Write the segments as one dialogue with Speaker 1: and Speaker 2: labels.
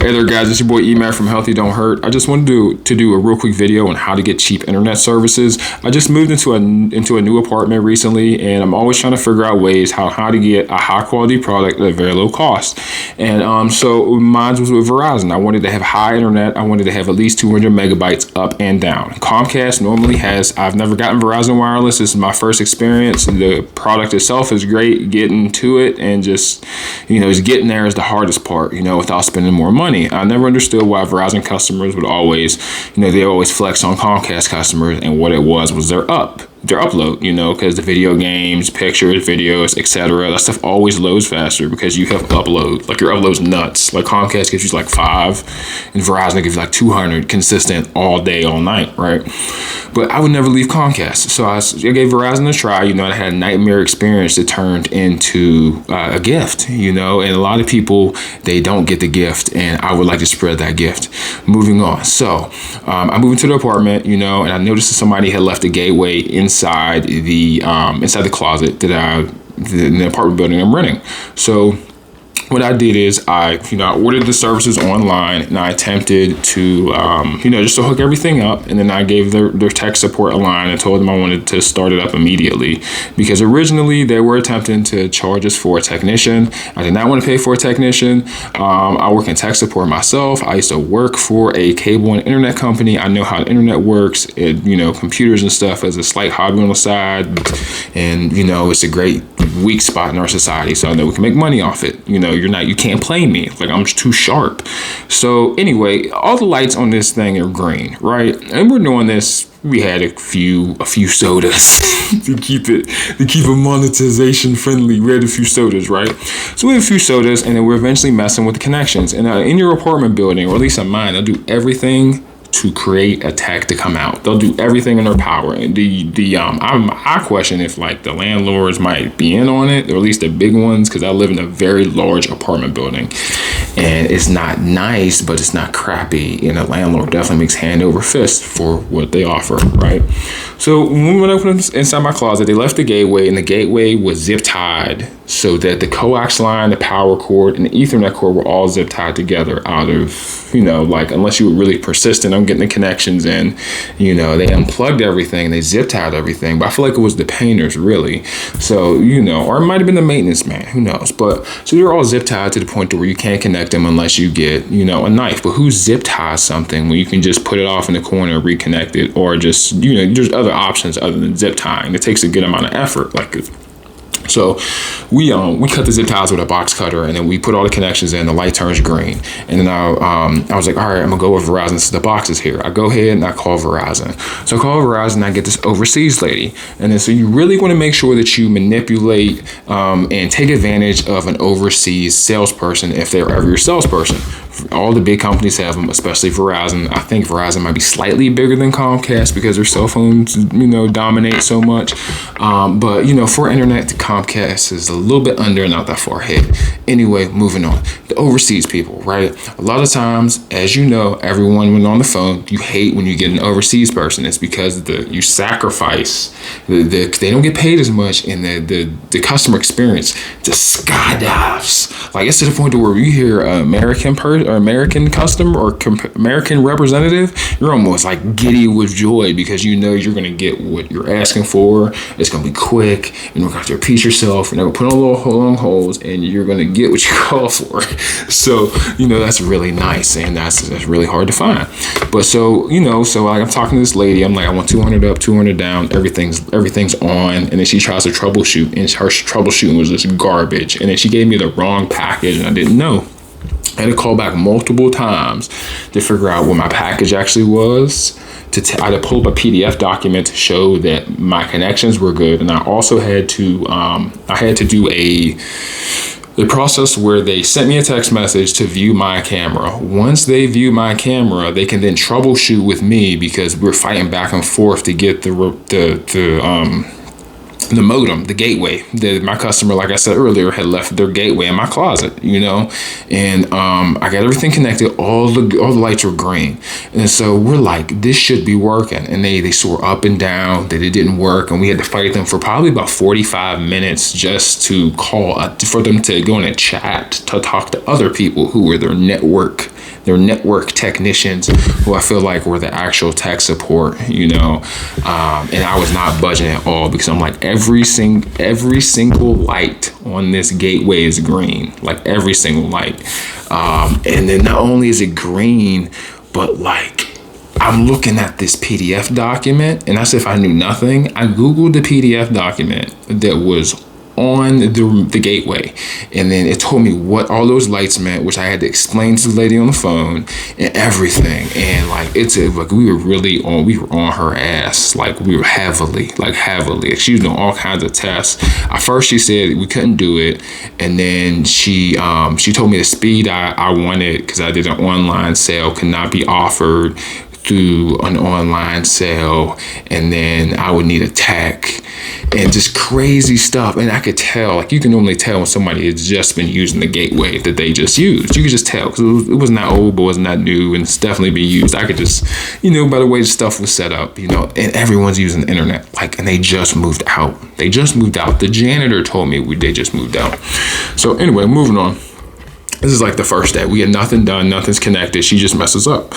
Speaker 1: Hey there, guys. It's your boy E-Man from Healthy Don't Hurt. I just wanted to do a real quick video on how to get cheap internet services. I just moved into a new apartment recently, and I'm always trying to figure out ways how to get a high quality product at a very low cost. And so mine was with Verizon. I wanted to have high internet. I wanted to have at least 200 megabytes up and down. Comcast normally has. I've never gotten Verizon Wireless. This is my first experience. The product itself is great. Getting to it and just just getting there is the hardest part. Without spending more money. I never understood why Verizon customers would always, they always flex on Comcast customers, and what it was their upload, because the video games, pictures, videos, etc. That stuff always loads faster because you have upload. Like, your upload's nuts. Like, Comcast gives you like 5, and Verizon gives you like 200 consistent all day, all night, right? But I would never leave Comcast, so I gave Verizon a try. And I had a nightmare experience that turned into a gift. And a lot of people, they don't get the gift, and I would like to spread that gift. Moving on, so I moved into the apartment, and I noticed that somebody had left a gateway inside the closet that in the apartment building I'm renting. So what I did is I ordered the services online, and I attempted to, just to hook everything up. And then I gave their tech support a line and told them I wanted to start it up immediately, because originally they were attempting to charge us for a technician. I did not want to pay for a technician. I work in tech support myself. I used to work for a cable and internet company. I know how the internet works. Computers and stuff as a slight hobby on the side. And, it's a great weak spot in our society. So I know we can make money off it. You can't play me. Like, I'm just too sharp. So anyway, all the lights on this thing are green, right? And we're doing this. We had a few sodas to keep it monetization friendly. We had a few sodas, right? So we had a few sodas, and then we're eventually messing with the connections. And in your apartment building, or at least in mine, they'll do everything to create a tech to come out. They'll do everything in their power. And I question if like the landlords might be in on it, or at least the big ones, because I live in a very large apartment building, and it's not nice, but it's not crappy. And the landlord definitely makes hand over fist for what they offer, right? So when I went inside my closet, they left the gateway, and the gateway was zip tied so that the coax line, the power cord, and the Ethernet cord were all zip tied together out of, unless you were really persistent on getting the connections in, they unplugged everything, they zip tied everything. But I feel like it was the painters, really. So, or it might have been the maintenance man, who knows? But so they're all zip tied to the point to where you can't connect them unless you get, a knife. But who zip ties something when you can just put it off in the corner, reconnect it, or just, there's other options other than zip tying. It takes a good amount of effort. So we cut the zip ties with a box cutter, and then we put all the connections in. The light turns green, and then I was like, all right, I'm gonna go with Verizon. So the box is here. I go ahead and I call Verizon. So I call Verizon, and I get this overseas lady, and then so you really want to make sure that you manipulate and take advantage of an overseas salesperson if they're ever your salesperson. All the big companies have them, especially Verizon. I think Verizon might be slightly bigger than Comcast because their cell phones, dominate so much. But for internet, Comcast is a little bit under, not that far ahead. Anyway, moving on. The overseas people, right? A lot of times, as you know, everyone when on the phone, you hate when you get an overseas person. It's because you sacrifice. They don't get paid as much, and the customer experience just skydives. Like, it's to the point where you hear an American person or American customer or American representative, you're almost like giddy with joy because you're going to get what you're asking for. It's going to be quick. You don't have to repeat yourself. You're not going to put on little long holes, and you're going to get what you call for. So, that's really nice, and that's really hard to find. But so like, I'm talking to this lady. I'm like, I want 200 up, 200 down. Everything's on. And then she tries to troubleshoot, and her troubleshooting was just garbage. And then she gave me the wrong package, and I didn't know. I had to call back multiple times to figure out what my package actually was. I had to pull up a PDF document to show that my connections were good, and I also had to do a process where they sent me a text message to view my camera. Once they view my camera, they can then troubleshoot with me because we're fighting back and forth to get the modem, the gateway. My customer, like I said earlier, had left their gateway in my closet, and I got everything connected. All the lights were green, and so we're like, this should be working. And they swore up and down that it didn't work, and we had to fight them for probably about 45 minutes just to call for them to go in a chat to talk to other people who were their network They're network technicians who I feel like were the actual tech support, and I was not budging at all because I'm like, every single light on this gateway is green, like every single light. And then not only is it green, but like, I'm looking at this PDF document, and as if I knew nothing, I Googled the PDF document that was on the gateway, and then it told me what all those lights meant, which I had to explain to the lady on the phone and everything. And like, we were on her ass, like we were heavily. She was doing all kinds of tests. At first she said we couldn't do it, and then she told me the speed I wanted, because I did an online sale, could not be offered through an online sale, and then I would need a tech and just crazy stuff. And I could tell, like, you can normally tell when somebody has just been using the gateway that they just used. You could just tell, because it was not old, but it was not new, and it's definitely been used. I could just, by the way the stuff was set up, and everyone's using the internet, like, and they just moved out. The janitor told me they just moved out. So anyway, moving on. This is like the first day. We had nothing done, nothing's connected. She just messes up,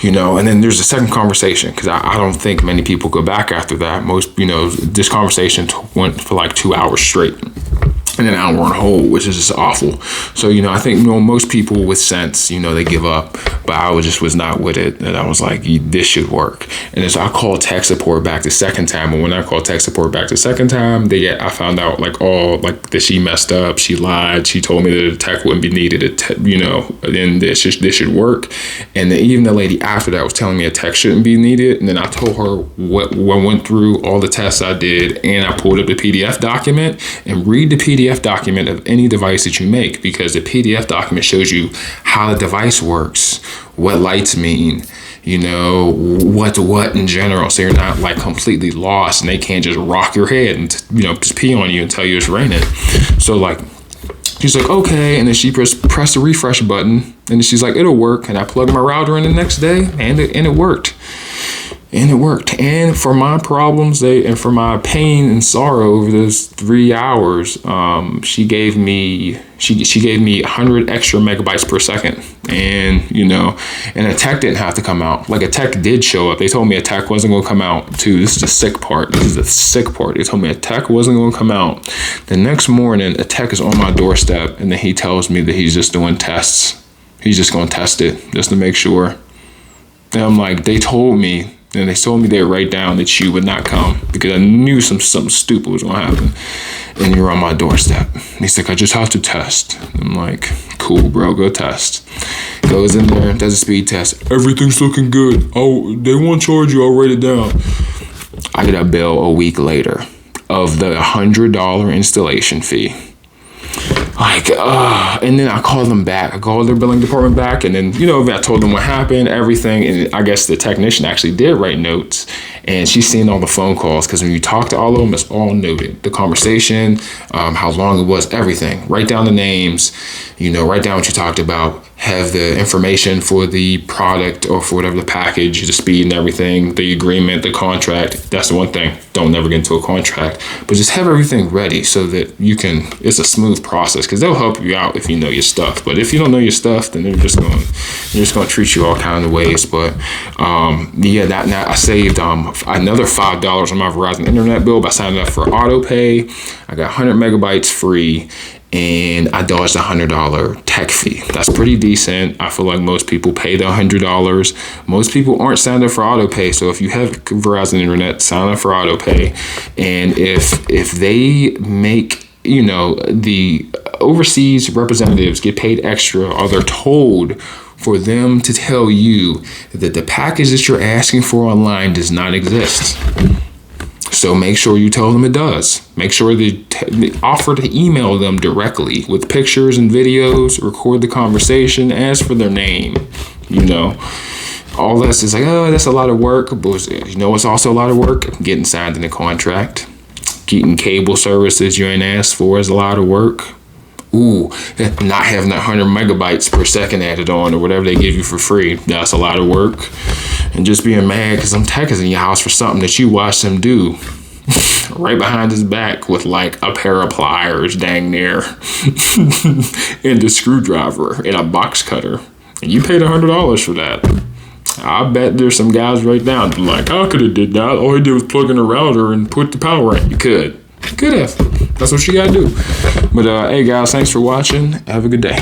Speaker 1: and then there's a second conversation, because I don't think many people go back after that. Most, this conversation went for like 2 hours straight. And an hour on hold, which is just awful. So, I think, most people with sense, they give up, but I was not with it. And I was like, this should work. And so I called tech support back the second time. And when I called tech support back the second time, I found out that she messed up. She lied. She told me that the tech wouldn't be needed, then this should work. And then even the lady after that was telling me a tech shouldn't be needed. And then I told her what went through all the tests I did. And I pulled up the PDF document, and read the PDF document of any device that you make, because the PDF document shows you how the device works, what lights mean, what in general, so you're not like completely lost and they can't just rock your head and just pee on you and tell you it's raining. So like, she's like, okay, and then she pressed the refresh button, and she's like, it'll work. And I plugged my router in the next day, and it worked. And for my problems, and for my pain and sorrow over those 3 hours, she gave me 100 extra megabytes per second. And, and a tech didn't have to come out. Like, a tech did show up. They told me a tech wasn't going to come out too. This is the sick part. They told me a tech wasn't going to come out. The next morning, a tech is on my doorstep, and then he tells me that he's just doing tests. He's just going to test it just to make sure. And I'm like, they told me they would write down that you would not come, because I knew something stupid was going to happen. And you're on my doorstep. And he's like, I just have to test. I'm like, cool, bro, go test. Goes in there, does a speed test. Everything's looking good. Oh, they won't charge you. I'll write it down. I get a bill a week later of the $100 installation fee. And then I called them back. I called their billing department back, and then, I told them what happened, everything. And I guess the technician actually did write notes, and she's seen all the phone calls, because when you talk to all of them, it's all noted. The conversation, how long it was, everything. Write down the names, write down what you talked about. Have the information for the product or for whatever the package, the speed and everything, the agreement, the contract. That's the one thing. Don't never get into a contract, but just have everything ready so that it's a smooth process, because they'll help you out if you know your stuff. But if you don't know your stuff, then they're just going to treat you all kinds of ways. But that I saved another $5 on my Verizon internet bill by signing up for auto pay. I got 100 megabytes free, and I dodged a $100 tech fee. That's pretty decent. I feel like most people pay the $100. Most people aren't signed up for auto pay. So if you have Verizon internet, sign up for auto pay. And if they make, the overseas representatives get paid extra, or they're told for them to tell you that the package that you're asking for online does not exist. So make sure you tell them it does. Make sure they offer to email them directly with pictures and videos, record the conversation, ask for their name. All this is like, oh, that's a lot of work. But it's also a lot of work? Getting signed in a contract. Getting cable services you ain't asked for is a lot of work. Ooh, not having 100 megabytes per second added on, or whatever they give you for free. That's a lot of work. And just being mad because some tech is in your house for something that you watched him do right behind his back with like a pair of pliers dang near and a screwdriver and a box cutter. And you paid $100 for that. I bet there's some guys right now like, I could have did that. All he did was plug in a router and put the power in. You could have. That's what you gotta do. But hey guys, thanks for watching. Have a good day.